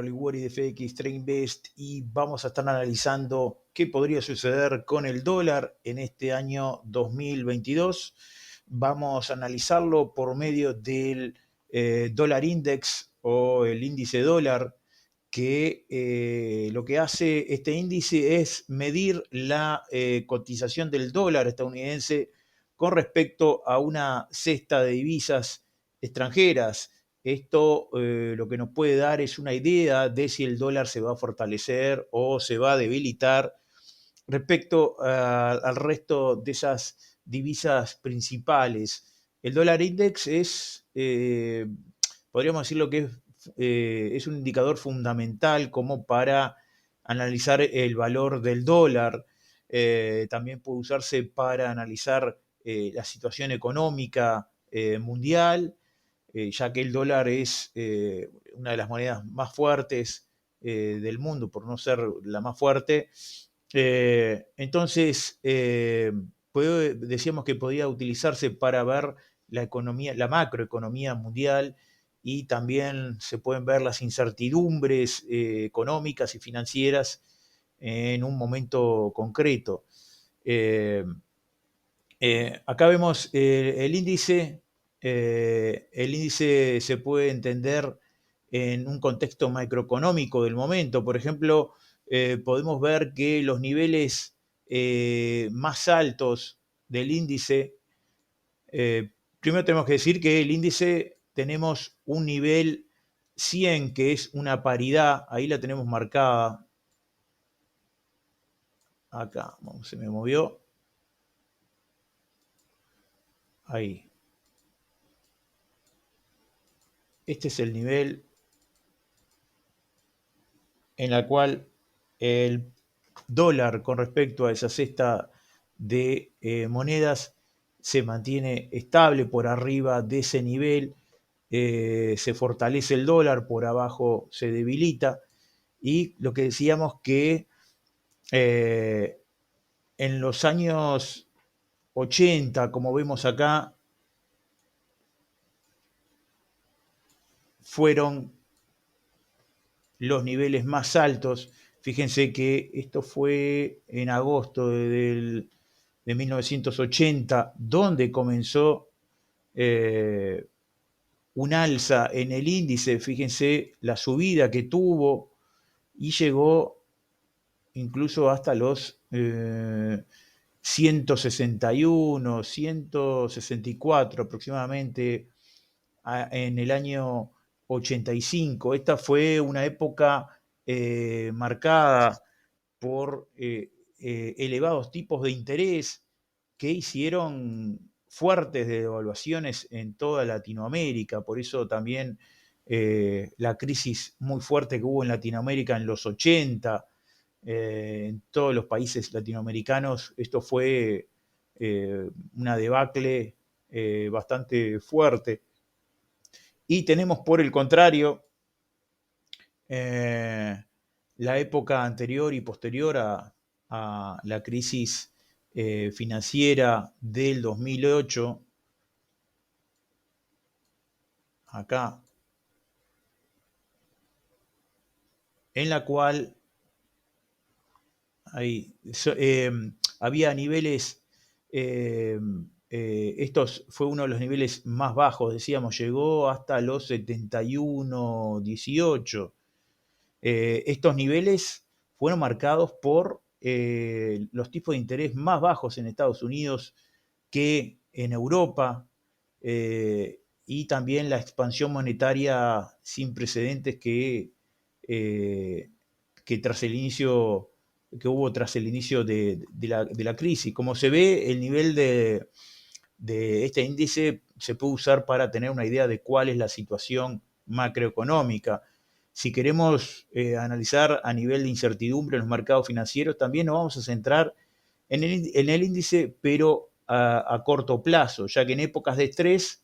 Liguori de FX Trade Invest y vamos a estar analizando qué podría suceder con el dólar en este año 2022. Vamos a analizarlo por medio del dólar index o el índice dólar, que lo que hace este índice es medir la cotización del dólar estadounidense con respecto a una cesta de divisas extranjeras. Esto lo que nos puede dar es una idea de si el dólar se va a fortalecer o se va a debilitar respecto al resto de esas divisas principales. El dólar index podríamos decirlo que es un indicador fundamental como para analizar el valor del dólar. También puede usarse para analizar la situación económica mundial, ya que el dólar es una de las monedas más fuertes del mundo, por no ser la más fuerte. Entonces, decíamos que podía utilizarse para ver la economía, la macroeconomía mundial, y también se pueden ver las incertidumbres económicas y financieras en un momento concreto. Acá vemos el índice se puede entender en un contexto macroeconómico del momento. Por ejemplo, podemos ver que los niveles más altos del índice, primero tenemos que decir que el índice tenemos un nivel 100, que es una paridad, ahí la tenemos marcada. Acá, se me movió. Ahí. Este es el nivel en el cual el dólar con respecto a esa cesta de monedas se mantiene estable por arriba de ese nivel, se fortalece el dólar, por abajo se debilita, y lo que decíamos que eh, en los años 80, como vemos acá, fueron los niveles más altos. Fíjense que esto fue en agosto de 1980, donde comenzó un alza en el índice. Fíjense la subida que tuvo y llegó incluso hasta los 161, 164 aproximadamente en el año 85. Esta fue una época marcada por elevados tipos de interés que hicieron fuertes devaluaciones en toda Latinoamérica. Por eso también la crisis muy fuerte que hubo en Latinoamérica en los 80, en todos los países latinoamericanos, esto fue una debacle bastante fuerte. Y tenemos por el contrario la época anterior y posterior a la crisis financiera del 2008, acá, en la cual había niveles, estos fue uno de los niveles más bajos, decíamos, llegó hasta los 71,18. Estos niveles fueron marcados por los tipos de interés más bajos en Estados Unidos que en Europa, y también la expansión monetaria sin precedentes que tras el inicio que hubo tras el inicio de la crisis. Como se ve, el nivel de este índice se puede usar para tener una idea de cuál es la situación macroeconómica. Si queremos analizar a nivel de incertidumbre en los mercados financieros, también nos vamos a centrar en el índice, pero a corto plazo, ya que en épocas de estrés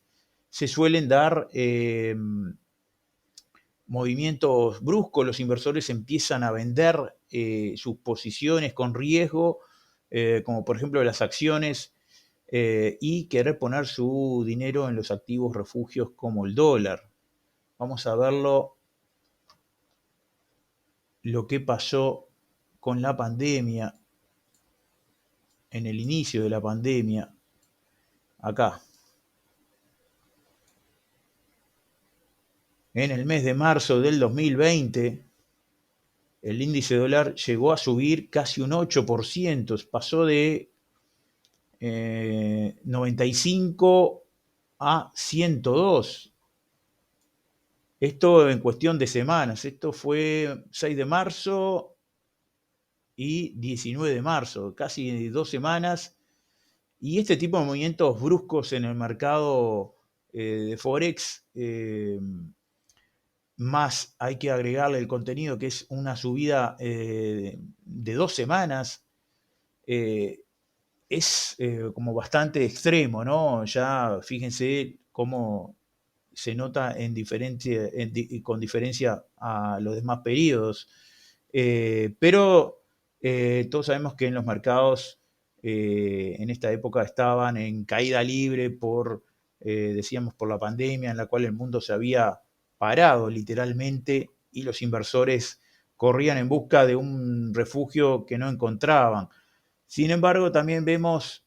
se suelen dar movimientos bruscos, los inversores empiezan a vender sus posiciones con riesgo, como por ejemplo las acciones, y querer poner su dinero en los activos refugios como el dólar. Vamos a verlo lo que pasó con la pandemia, en el inicio de la pandemia, acá. En el mes de marzo del 2020, el índice dólar llegó a subir casi un 8%, pasó de 95 a 102. Esto en cuestión de semanas. Esto fue 6 de marzo y 19 de marzo, casi 2 semanas. Y este tipo de movimientos bruscos en el mercado de Forex, más hay que agregarle el contenido que es una subida de 2 semanas, eh, es como bastante extremo, ¿no? Ya fíjense cómo se nota con diferencia a los demás periodos. Pero todos sabemos que en los mercados en esta época estaban en caída libre decíamos, por la pandemia en la cual el mundo se había parado literalmente y los inversores corrían en busca de un refugio que no encontraban. Sin embargo, también vemos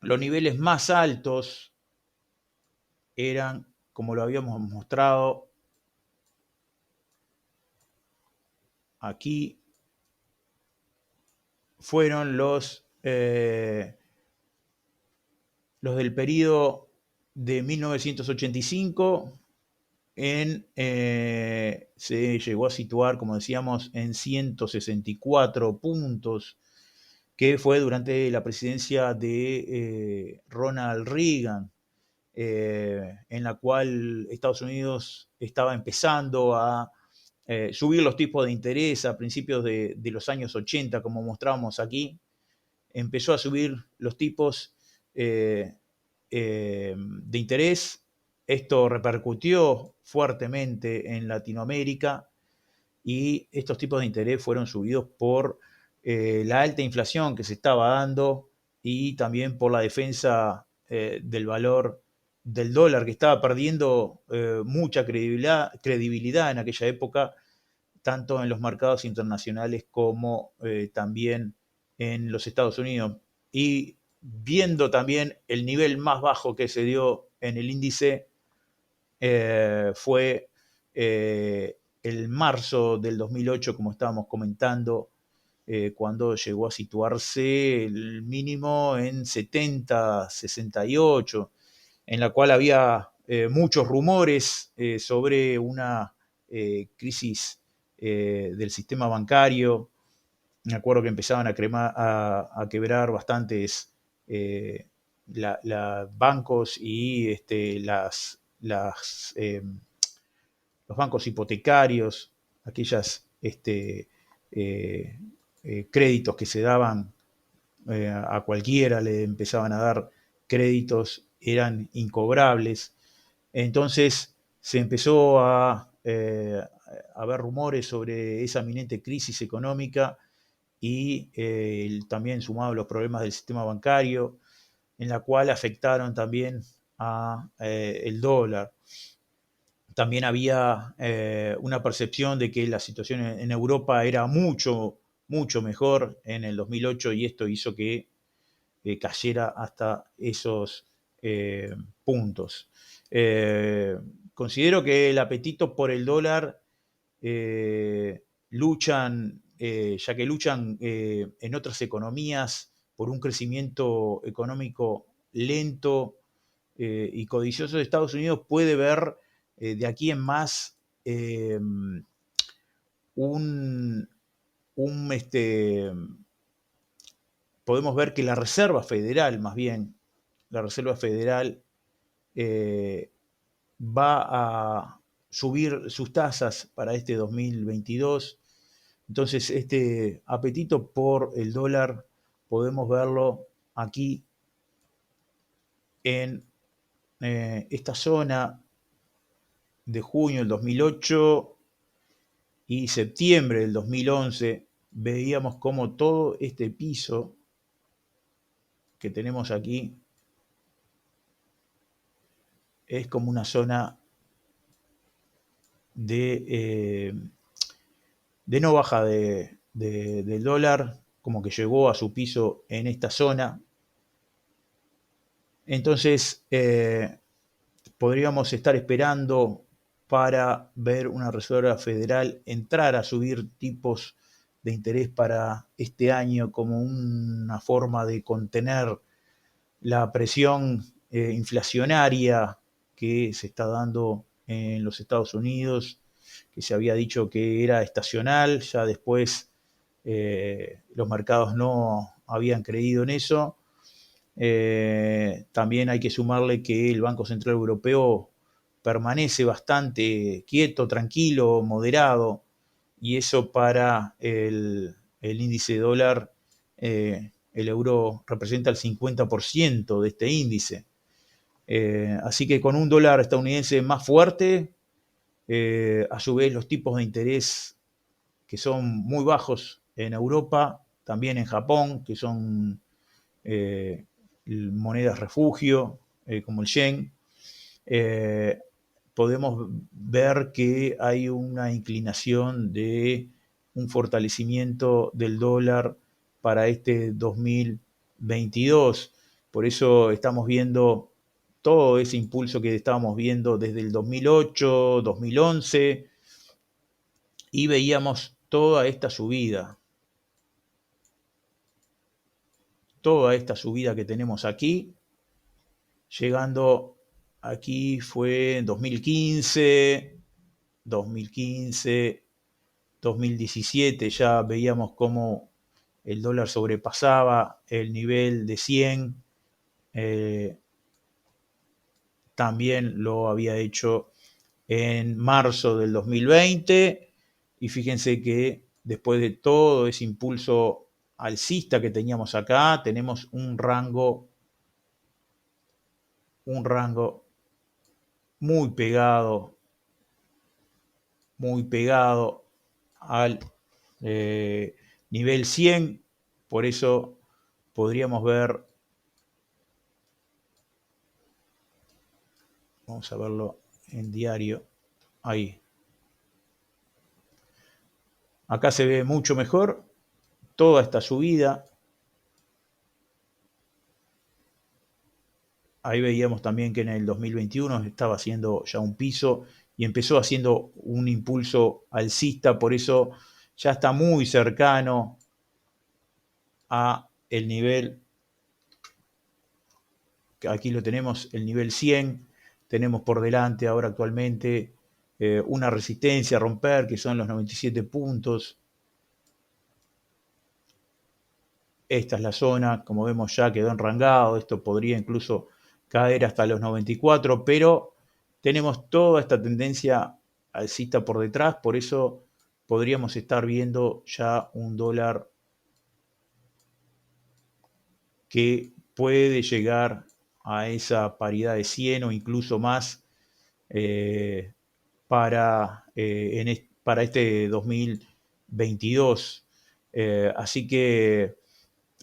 los niveles más altos eran, como lo habíamos mostrado aquí, fueron los del periodo de 1985. Se llegó a situar, como decíamos, en 164 puntos, que fue durante la presidencia de Ronald Reagan, en la cual Estados Unidos estaba empezando a subir los tipos de interés a principios de los años 80, como mostrábamos aquí. Empezó a subir los tipos de interés. Esto repercutió fuertemente en Latinoamérica y estos tipos de interés fueron subidos por la alta inflación que se estaba dando y también por la defensa del valor del dólar, que estaba perdiendo mucha credibilidad en aquella época, tanto en los mercados internacionales como también en los Estados Unidos. Y viendo también el nivel más bajo que se dio en el índice, fue el marzo del 2008, como estábamos comentando, cuando llegó a situarse el mínimo en 70, 68, en la cual había muchos rumores sobre una crisis del sistema bancario. Me acuerdo que empezaban a quebrar bastantes bancos y los bancos hipotecarios, aquellas eh, créditos que se daban a cualquiera, le empezaban a dar créditos, eran incobrables. Entonces se empezó a ver rumores sobre esa inminente crisis económica y también sumado a los problemas del sistema bancario, en la cual afectaron también a el dólar. También había una percepción de que la situación en Europa era mucho, mucho mejor en el 2008 y esto hizo que cayera hasta esos puntos. Eh, Considero que el apetito por el dólar ya que luchan en otras economías por un crecimiento económico lento y codicioso de Estados Unidos, puede ver de aquí en más un, un podemos ver que la Reserva Federal, más bien, la Reserva Federal eh, va a subir sus tasas para este 2022. Entonces, este apetito por el dólar podemos verlo aquí en esta zona de junio del 2008 y septiembre del 2011. Veíamos como todo este piso que tenemos aquí es como una zona de no baja del dólar, como que llegó a su piso en esta zona. Entonces, podríamos estar esperando para ver una Reserva Federal entrar a subir tipos de interés para este año como una forma de contener la presión inflacionaria que se está dando en los Estados Unidos, que se había dicho que era estacional, ya después los mercados no habían creído en eso. También hay que sumarle que el Banco Central Europeo permanece bastante quieto, tranquilo, moderado, y eso para el índice dólar, el euro representa el 50% de este índice. Así que con un dólar estadounidense más fuerte, a su vez los tipos de interés que son muy bajos en Europa, también en Japón, que son eh, monedas refugio, como el yen, eh, podemos ver que hay una inclinación de un fortalecimiento del dólar para este 2022. Por eso estamos viendo todo ese impulso que estábamos viendo desde el 2008, 2011, y veíamos toda esta subida que tenemos aquí, llegando aquí fue en 2015, 2017, ya veíamos cómo el dólar sobrepasaba el nivel de 100, también lo había hecho en marzo del 2020, y fíjense que después de todo ese impulso alcista que teníamos acá, tenemos un rango muy pegado, muy pegado al nivel 100, por eso podríamos ver, vamos a verlo en diario, ahí. Acá se ve mucho mejor toda esta subida. Ahí veíamos también que en el 2021 estaba haciendo ya un piso y empezó haciendo un impulso alcista, por eso ya está muy cercano a el nivel, aquí lo tenemos, el nivel 100. Tenemos por delante ahora actualmente una resistencia a romper, que son los 97 puntos. Esta es la zona, como vemos ya quedó enrangado, esto podría incluso caer hasta los 94, pero tenemos toda esta tendencia alcista por detrás, por eso podríamos estar viendo ya un dólar que puede llegar a esa paridad de 100 o incluso más para este 2022. Así que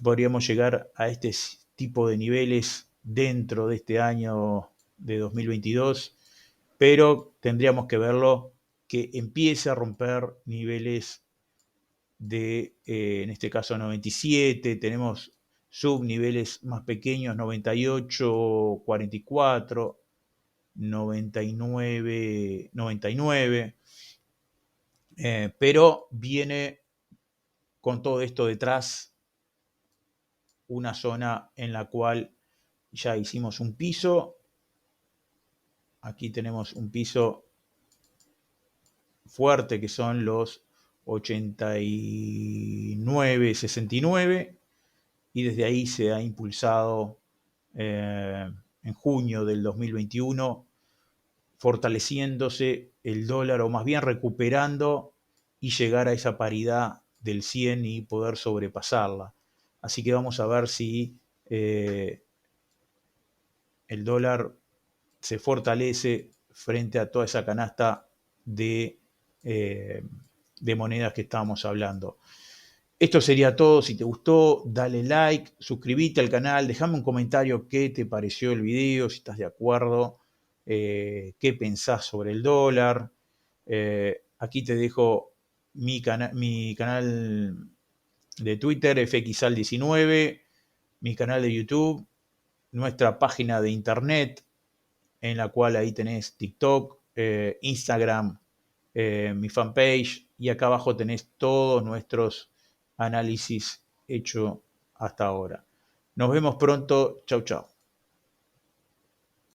podríamos llegar a este tipo de niveles dentro de este año de 2022, pero tendríamos que verlo que empiece a romper niveles de, en este caso, 97, tenemos subniveles más pequeños, 98, 44, 99, 99, pero viene con todo esto detrás una zona en la cual ya hicimos un piso. Aquí tenemos un piso fuerte que son los 89, 69, y desde ahí se ha impulsado en junio del 2021, fortaleciéndose el dólar, o más bien recuperando y llegar a esa paridad del 100 y poder sobrepasarla. Así que vamos a ver si el dólar se fortalece frente a toda esa canasta de monedas que estábamos hablando. Esto sería todo. Si te gustó, dale like, suscríbete al canal, déjame un comentario qué te pareció el video, si estás de acuerdo, qué pensás sobre el dólar. Aquí te dejo mi canal de Twitter, FXAL19, mi canal de YouTube, nuestra página de internet, en la cual ahí tenés TikTok, Instagram, mi fanpage, y acá abajo tenés todos nuestros análisis hechos hasta ahora. Nos vemos pronto. Chau, chau.